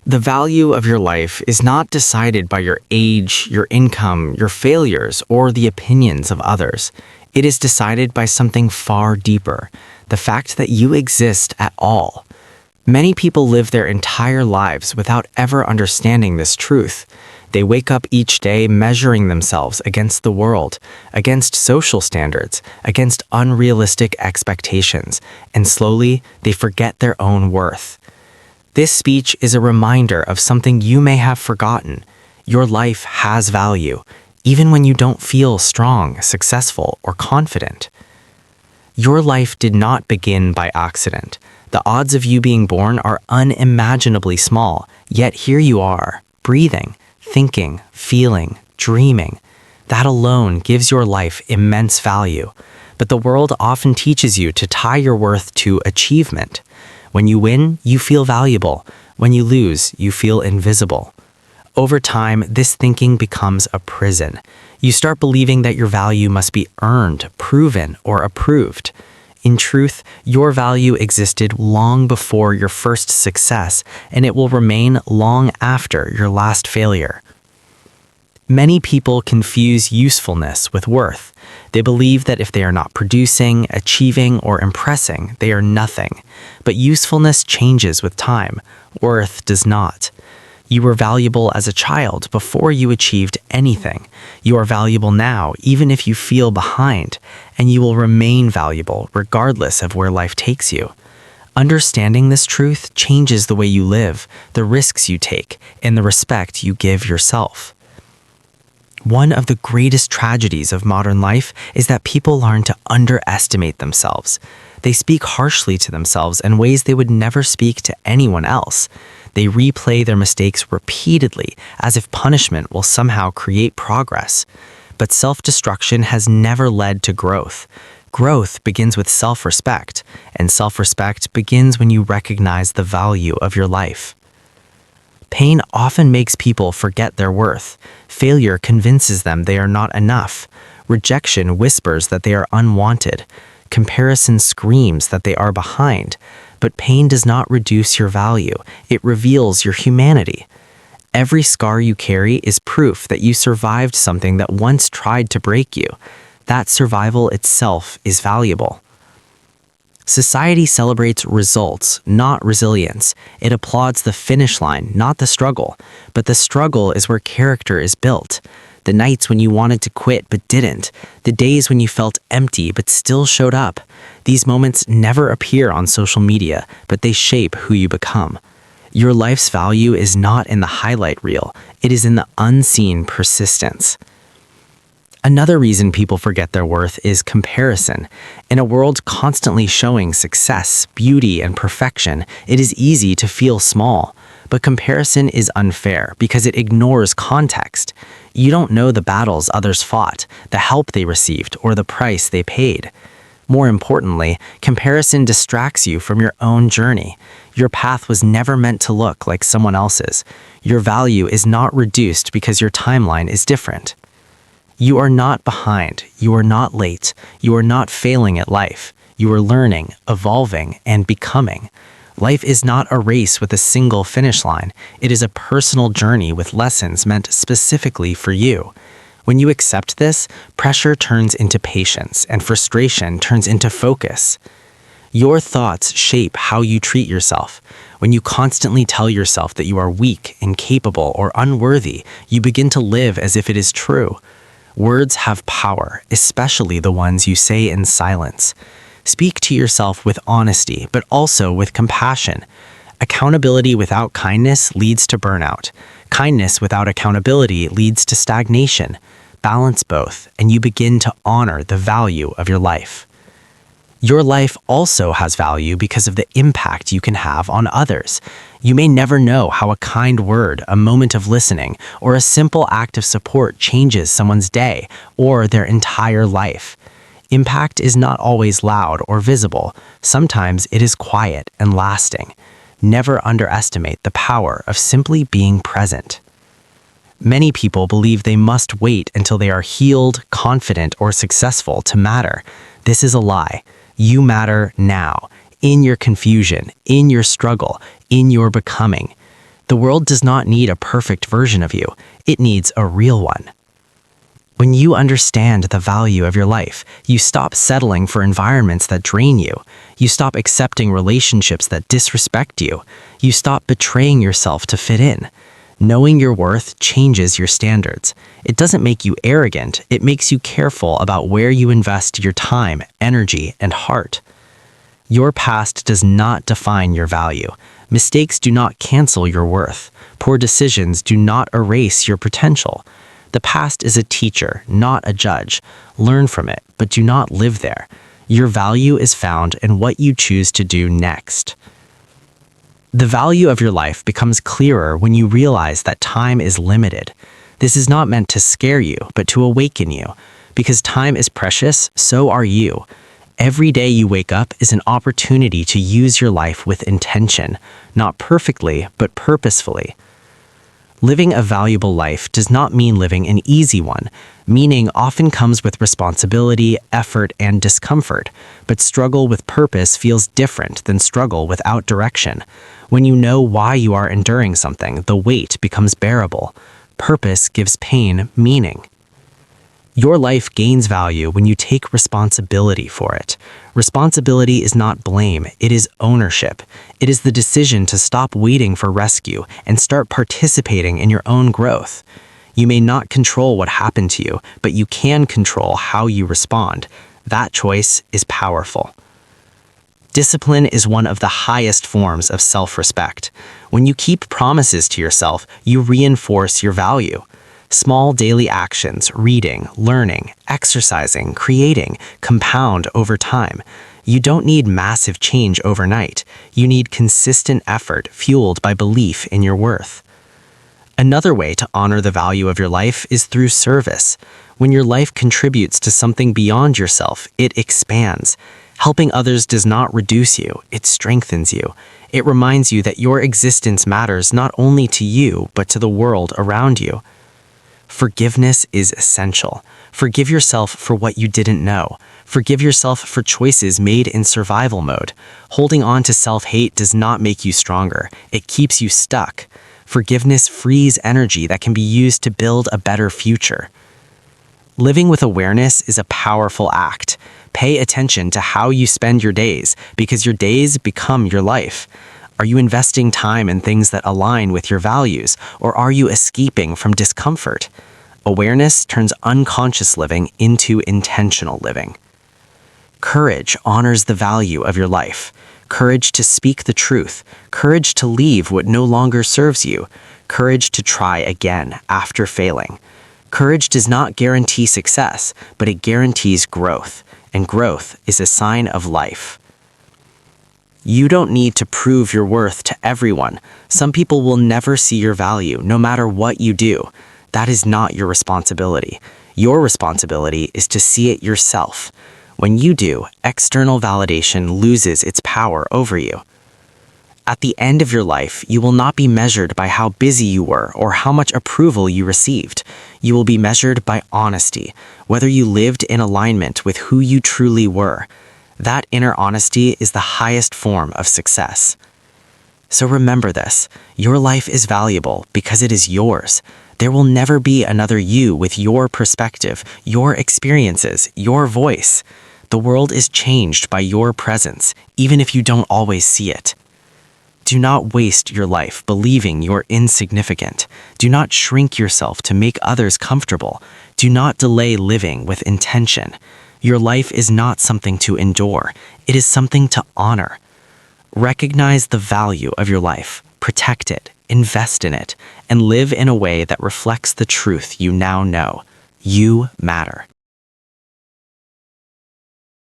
The value of your life is not decided by your age, your income, your failures, or the opinions of others. It is decided by something far deeper, the fact that you exist at all. Many people live their entire lives without ever understanding this truth. They wake up each day measuring themselves against the world, against social standards, against unrealistic expectations, and slowly they forget their own worth. This speech is a reminder of something you may have forgotten. Your life has value, even when you don't feel strong, successful, or confident. Your life did not begin by accident. The odds of you being born are unimaginably small, yet here you are, breathing, thinking, feeling, dreaming. That alone gives your life immense value. But the world often teaches you to tie your worth to achievement. When you win, you feel valuable. When you lose, you feel invisible. Over time, this thinking becomes a prison. You start believing that your value must be earned, proven, or approved. In truth, your value existed long before your first success, and it will remain long after your last failure. Many people confuse usefulness with worth. They believe that if they are not producing, achieving, or impressing, they are nothing. But usefulness changes with time. Worth does not. You were valuable as a child before you achieved anything. You are valuable now, even if you feel behind, and you will remain valuable regardless of where life takes you. Understanding this truth changes the way you live, the risks you take, and the respect you give yourself. One of the greatest tragedies of modern life is that people learn to underestimate themselves. They speak harshly to themselves in ways they would never speak to anyone else. They replay their mistakes repeatedly, as if punishment will somehow create progress. But self-destruction has never led to growth. Growth begins with self-respect, and self-respect begins when you recognize the value of your life. Pain often makes people forget their worth. Failure convinces them they are not enough. Rejection whispers that they are unwanted. Comparison screams that they are behind. But pain does not reduce your value. It reveals your humanity. Every scar you carry is proof that you survived something that once tried to break you. That survival itself is valuable. Society celebrates results, not resilience. It applauds the finish line, not the struggle. But the struggle is where character is built. The nights when you wanted to quit but didn't. The days when you felt empty but still showed up. These moments never appear on social media, but they shape who you become. Your life's value is not in the highlight reel. It is in the unseen persistence. Another reason people forget their worth is comparison. In a world constantly showing success, beauty, and perfection, it is easy to feel small. But comparison is unfair because it ignores context. You don't know the battles others fought, the help they received, or the price they paid. More importantly, comparison distracts you from your own journey. Your path was never meant to look like someone else's. Your value is not reduced because your timeline is different. You are not behind. You are not late. You are not failing at life. You are learning, evolving, and becoming. Life is not a race with a single finish line. It is a personal journey with lessons meant specifically for you. When you accept this, pressure turns into patience, and frustration turns into focus. Your thoughts shape how you treat yourself. When you constantly tell yourself that you are weak, incapable, or unworthy, you begin to live as if it is true. Words have power, especially the ones you say in silence. Speak to yourself with honesty, but also with compassion. Accountability without kindness leads to burnout. Kindness without accountability leads to stagnation. Balance both, and you begin to honor the value of your life. Your life also has value because of the impact you can have on others. You may never know how a kind word, a moment of listening, or a simple act of support changes someone's day or their entire life. Impact is not always loud or visible. Sometimes it is quiet and lasting. Never underestimate the power of simply being present. Many people believe they must wait until they are healed, confident, or successful to matter. This is a lie. You matter now, in your confusion, in your struggle, in your becoming. The world does not need a perfect version of you. It needs a real one. When you understand the value of your life, you stop settling for environments that drain you. You stop accepting relationships that disrespect you. You stop betraying yourself to fit in. Knowing your worth changes your standards. It doesn't make you arrogant, it makes you careful about where you invest your time, energy, and heart. Your past does not define your value. Mistakes do not cancel your worth. Poor decisions do not erase your potential. The past is a teacher, not a judge. Learn from it, but do not live there. Your value is found in what you choose to do next. The value of your life becomes clearer when you realize that time is limited. This is not meant to scare you, but to awaken you. Because time is precious, so are you. Every day you wake up is an opportunity to use your life with intention, not perfectly, but purposefully. Living a valuable life does not mean living an easy one. Meaning often comes with responsibility, effort, and discomfort, but struggle with purpose feels different than struggle without direction. When you know why you are enduring something, the weight becomes bearable. Purpose gives pain meaning. Your life gains value when you take responsibility for it. Responsibility is not blame, it is ownership. It is the decision to stop waiting for rescue and start participating in your own growth. You may not control what happened to you, but you can control how you respond. That choice is powerful. Discipline is one of the highest forms of self-respect. When you keep promises to yourself, you reinforce your value. Small daily actions, reading, learning, exercising, creating, compound over time. You don't need massive change overnight. You need consistent effort fueled by belief in your worth. Another way to honor the value of your life is through service. When your life contributes to something beyond yourself, it expands. Helping others does not reduce you, it strengthens you. It reminds you that your existence matters not only to you, but to the world around you. Forgiveness is essential. Forgive yourself for what you didn't know. Forgive yourself for choices made in survival mode. Holding on to self-hate does not make you stronger. It keeps you stuck. Forgiveness frees energy that can be used to build a better future. Living with awareness is a powerful act. Pay attention to how you spend your days, because your days become your life. Are you investing time in things that align with your values, or are you escaping from discomfort? Awareness turns unconscious living into intentional living. Courage honors the value of your life. Courage to speak the truth. Courage to leave what no longer serves you. Courage to try again after failing. Courage does not guarantee success, but it guarantees growth, and growth is a sign of life. You don't need to prove your worth to everyone. Some people will never see your value, no matter what you do. That is not your responsibility. Your responsibility is to see it yourself. When you do, external validation loses its power over you. At the end of your life, you will not be measured by how busy you were or how much approval you received. You will be measured by honesty, whether you lived in alignment with who you truly were. That inner honesty is the highest form of success. So remember this, your life is valuable because it is yours. There will never be another you with your perspective, your experiences, your voice. The world is changed by your presence, even if you don't always see it. Do not waste your life believing you're insignificant. Do not shrink yourself to make others comfortable. Do not delay living with intention. Your life is not something to endure. It is something to honor. Recognize the value of your life, protect it, invest in it, and live in a way that reflects the truth you now know. You matter.